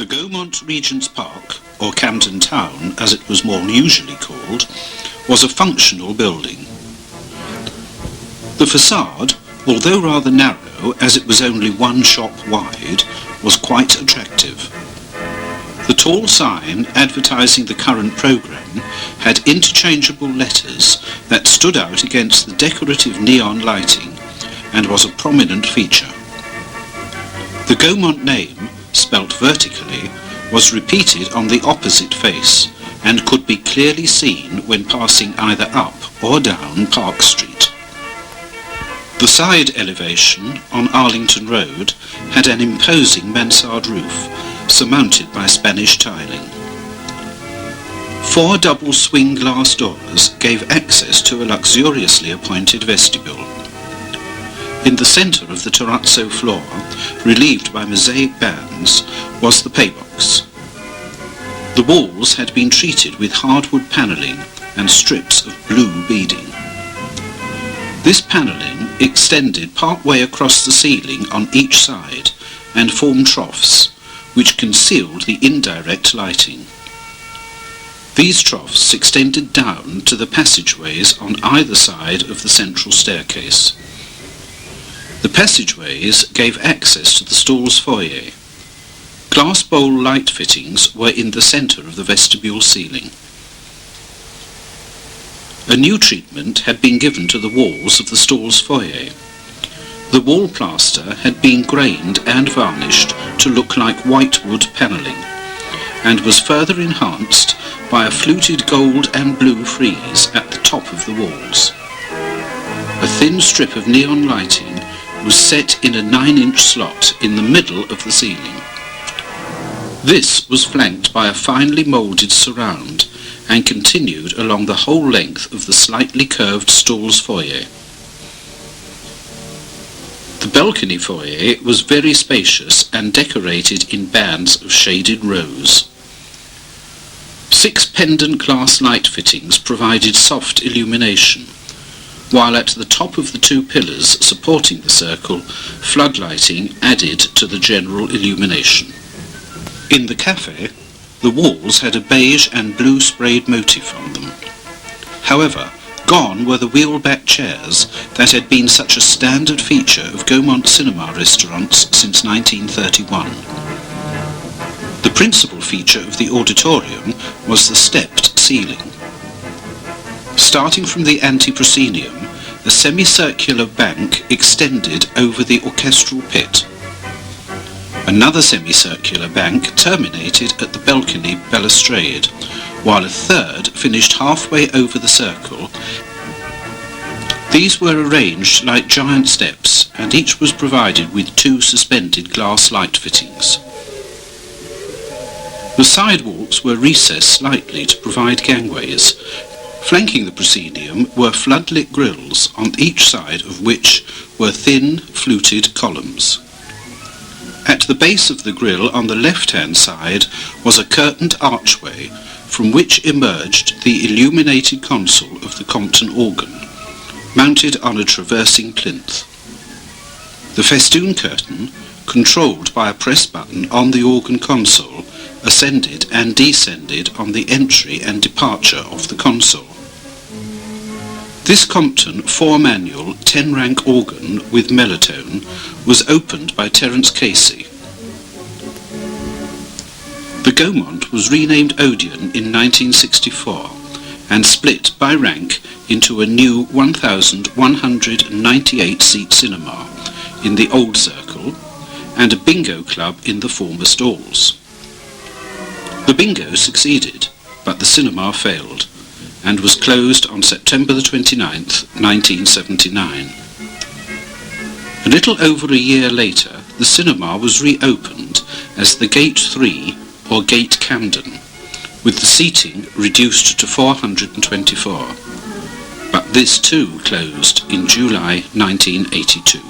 The Gaumont Regent's Park, or Camden Town as it was more usually called, was a functional building. The facade, although rather narrow as it was only one shop wide, was quite attractive. The tall sign advertising the current programme had interchangeable letters that stood out against the decorative neon lighting and was a prominent feature. The Gaumont name, spelt vertically, was repeated on the opposite face and could be clearly seen when passing either up or down Park Street. The side elevation on Arlington Road had an imposing mansard roof surmounted by Spanish tiling. 4 double swing glass doors gave access to a luxuriously appointed vestibule. In the centre of the terrazzo floor, relieved by mosaic bands, was the paybox. The walls had been treated with hardwood panelling and strips of blue beading. This panelling extended part way across the ceiling on each side and formed troughs, which concealed the indirect lighting. These troughs extended down to the passageways on either side of the central staircase. The passageways gave access to the stall's foyer. Glass bowl light fittings were in the centre of the vestibule ceiling. A new treatment had been given to the walls of the stall's foyer. The wall plaster had been grained and varnished to look like whitewood panelling, and was further enhanced by a fluted gold and blue frieze at the top of the walls. A thin strip of neon lighting was set in a 9-inch slot in the middle of the ceiling. This was flanked by a finely moulded surround and continued along the whole length of the slightly curved stall's foyer. The balcony foyer was very spacious and decorated in bands of shaded rose. 6 pendant glass light fittings provided soft illumination, while at the top of the 2 pillars supporting the circle, floodlighting added to the general illumination. In the cafe, the walls had a beige and blue sprayed motif on them. However, gone were the wheel-back chairs that had been such a standard feature of Gaumont cinema restaurants since 1931. The principal feature of the auditorium was the stepped ceiling. Starting from the anteproscenium, a semicircular bank extended over the orchestral pit. Another semicircular bank terminated at the balcony balustrade, while a third finished halfway over the circle. These were arranged like giant steps, and each was provided with 2 suspended glass light fittings. The sidewalks were recessed slightly to provide gangways. Flanking the proscenium were floodlit grilles, on each side of which were thin, fluted columns. At the base of the grille on the left-hand side was a curtained archway, from which emerged the illuminated console of the Compton organ, mounted on a traversing plinth. The festoon curtain, controlled by a press button on the organ console, ascended and descended on the entry and departure of the console. This Compton 4-manual 10-rank organ with Melotone was opened by Terence Casey. The Gaumont was renamed Odeon in 1964 and split by rank into a new 1,198-seat cinema in the old circle and a bingo club in the former stalls. The bingo succeeded, but the cinema failed, and was closed on September the 29th, 1979. A little over a year later, the cinema was reopened as the Gate 3, or Gate Camden, with the seating reduced to 424. But this too closed in July 1982.